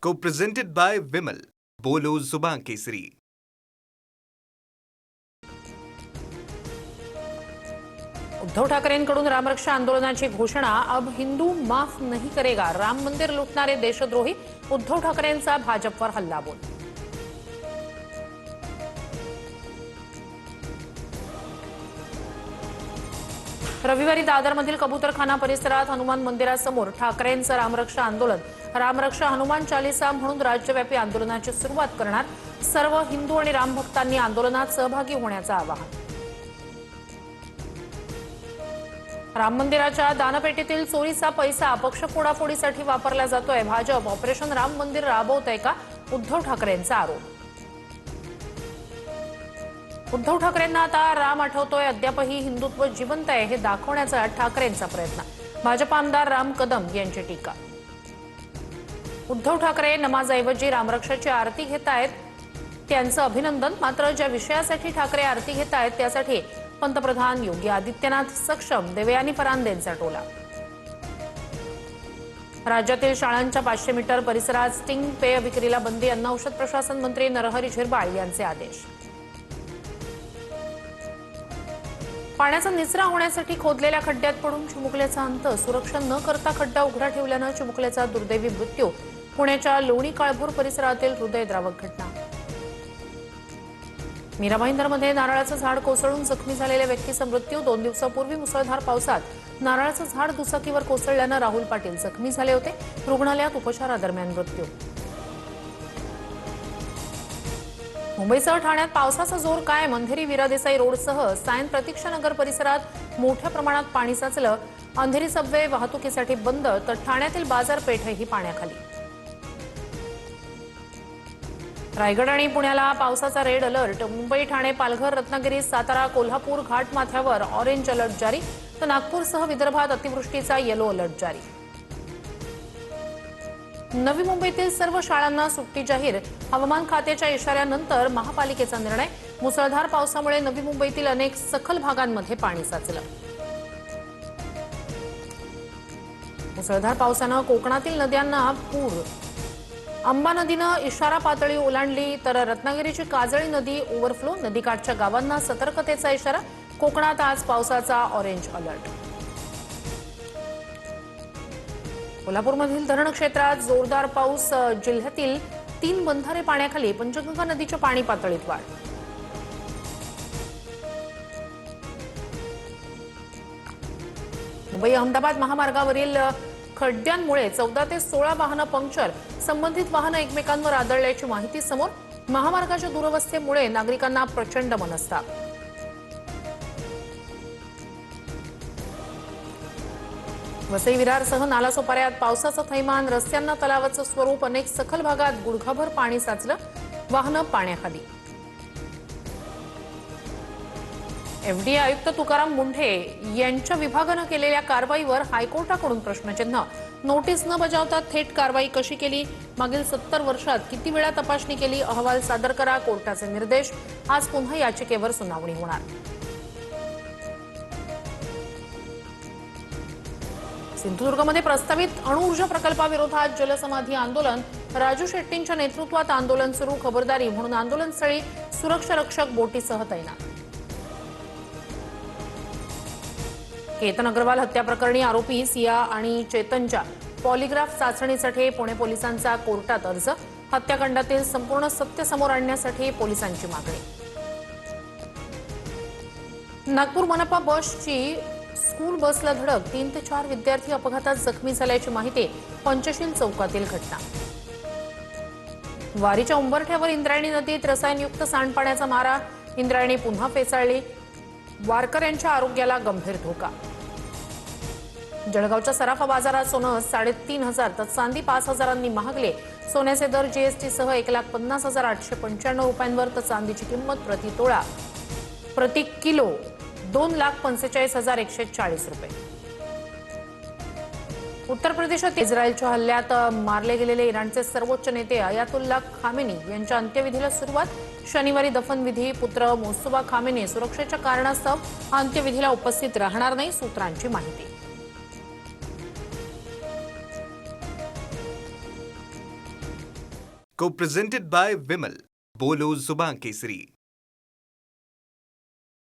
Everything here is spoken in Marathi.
Co-presented by Vimal. बोलो जुबान केसरी। उद्धव ठाकरेंकडून रामरक्षा आंदोलनाची घोषणा। अब हिंदू माफ नहीं करेगा, राम मंदिर लुटणारे देशद्रोही, उद्धव ठाकरेंचा भाजपवर हल्लाबोल। रविवारी दादरमधील कबूतरखाना परिसरात हनुमान मंदिरासमोर ठाकरेंचं रामरक्षा आंदोलन। रामरक्षा हनुमान चालीसा म्हणून राज्यव्यापी आंदोलनाची सुरुवात करणार। सर्व हिंदू आणि राम भक्तांनी आंदोलनात सहभागी होण्याचं आवाहन। राम मंदिराच्या दानपेटीतील चोरीचा पैसा पक्ष फोडाफोडीसाठी वापरला जातोय। भाजप ऑपरेशन राम मंदिर राबवतंय का, उद्धव ठाकरेंचा आरोप। उद्धव ठाकरेंना आता राम आठवतोय, अद्यापही हिंदुत्व जिवंत आहे हे दाखवण्याचा ठाकरेंचा प्रयत्न। भाजप आमदार राम कदम यांची टीका। उद्धव ठाकरे नमाजऐवजी रामरक्षाची आरती घेतायत, त्यांचं अभिनंदन। मात्र ज्या विषयासाठी ठाकरे आरती घेतायत त्यासाठी पंतप्रधान योगी आदित्यनाथ सक्षम, देवयानी फरांदेंचा टोला। राज्यातील शाळांच्या 500 मीटर परिसरात स्टिंग पेय विक्रीला बंदी। अन्न औषध प्रशासन मंत्री नरहरी झिरवाळ यांचे आदेश। पाण्याचा निचरा होण्यासाठी खोदलेल्या खड्ड्यात पडून चिमुकल्याचा अंत। सुरक्षा न करता खड्डा उघडा ठेवल्यानं चिमुकल्याचा दुर्दैवी मृत्यू। पुण्याच्या लोणी काळभोर परिसरातील हृदयद्रावक घटना। मीरा भाईंदरमध्ये नारळाचं झाड कोसळून जखमी झालेल्या व्यक्तीचा मृत्यू। 2 दिवसापूर्वी मुसळधार पावसात नारळाचं झाड दुचाकीवर कोसळल्यानं राहुल पाटील जखमी झाले होते। रुग्णालयात उपचारादरम्यान मृत्यू। मुंबईसह ठाण्यात पावसाचा जोर कायम। अंधेरी वीरा देसाई रोडसह सायन प्रतीक्षानगर परिसरात मोठ्या प्रमाणात पाणी साचलं। अंधेरी सबवे वाहतुकीसाठी बंद, तर ठाण्यातील बाजारपेठही पाण्याखाली। रायगड आणि पुण्याला पावसाचा रेड अलर्ट। मुंबई, ठाणे, पालघर, रत्नागिरी, सातारा, कोल्हापूर घाटमाथ्यावर ऑरेंज अलर्ट जारी, तर नागपूरसह विदर्भात अतिवृष्टीचा येलो अलर्ट जारी। नवी मुंबईतील सर्व शाळांना सुट्टी जाहीर। हवामान खात्याच्या इशाऱ्यानंतर महापालिकेचा निर्णय। मुसळधार पावसामुळे नवी मुंबईतील अनेक सखल भागांमध्ये पाणी साचलं। मुसळधार पावसानं कोकणातील नद्यांना पूर। अंबा नदीनं इशारा पातळी ओलांडली, तर रत्नागिरीची काजळी नदी ओव्हरफ्लो। नदीकाठच्या गावांना सतर्कतेचा इशारा। कोकणात आज पावसाचा ऑरेंज अलर्ट। कोल्हापूरमधील धरण क्षेत्रात जोरदार पाऊस। जिल्ह्यातील 3 बंधारे पाण्याखाली। पंचगंगा नदीच्या पाणी पातळीत वाढ। मुंबई अहमदाबाद महामार्गावरील खड्ड्यांमुळे 14 ते 16 वाहनं पंक्चर। संबंधित वाहनं एकमेकांवर आदळल्याची माहिती समोर। महामार्गाच्या दुरवस्थेमुळे नागरिकांना प्रचंड मनस्ताप। वसई विरारसह नालासोपाऱ्यात पावसाचं थैमान। रस्त्यांना तलावाचं स्वरूप। अनेक सखल भागात गुडघाभर पाणी साचलं, वाहनं पाण्याखाली। एफडीए आयुक्त तुकाराम मुंढे यांच्या विभागानं केलेल्या कारवाईवर हायकोर्टाकडून प्रश्नचिन्ह। नोटीस न बजावता थेट कारवाई कशी केली? मागील 70 वर्षात किती वेळा तपासणी केली? अहवाल सादर करा, कोर्टाचे निर्देश। आज पुन्हा याचिकेवर सुनावणी होणार। सिंधुदुर्गमध्ये प्रस्तावित अणुऊर्जा प्रकल्पाविरोधात जलसमाधी आंदोलन। राजू शेट्टींच्या नेतृत्वात आंदोलन सुरू। खबरदारी म्हणून आंदोलनस्थळी सुरक्षा रक्षक बोटीसह तैनात। केतन अग्रवाल हत्या प्रकरणी आरोपी सिया आणि चेतनच्या पॉलिग्राफ चाचणीसाठी पुणे पोलिसांचा कोर्टात अर्ज। हत्याकांडातील संपूर्ण सत्य समोर आणण्यासाठी पोलिसांची मागणी। नागपूर मनपा बसची स्कूल बसला धडक। 3 ते 4 विद्यार्थी अपघातात जखमी झाल्याची माहिती। पंचशील चौकातील घटना। वारीच्या उंबरठ्यावर इंद्रायणी नदीत रसायनयुक्त सांडपाण्याचा मारा। इंद्रायणी पुन्हा फेसाळली, वारकऱ्यांच्या आरोग्याला गंभीर धोका। जळगावच्या सराफा बाजारात सोनं 3,500 तर चांदी 5,000 महागले। सोन्याचे दर जीएसटीसह 1,50,895 रुपयांवर, तर चांदीची किंमत प्रति तोळा प्रति किलो 2,45,140 रुपये। उत्तर प्रदेशात इस्रायलच्या हल्ल्यात मारले गेलेले इराणचे सर्वोच्च नेते अयातुल्ला खामेनी यांच्या अंत्यविधीला सुरुवात। शनिवारी दफनविधी। पुत्र मोस्तफा खामेनी सुरक्षेच्या कारणास्तव अंत्यविधीला उपस्थित राहणार नाही, सूत्रांची माहिती। Co-presented by Vimal. बोलो जुबान केसरी.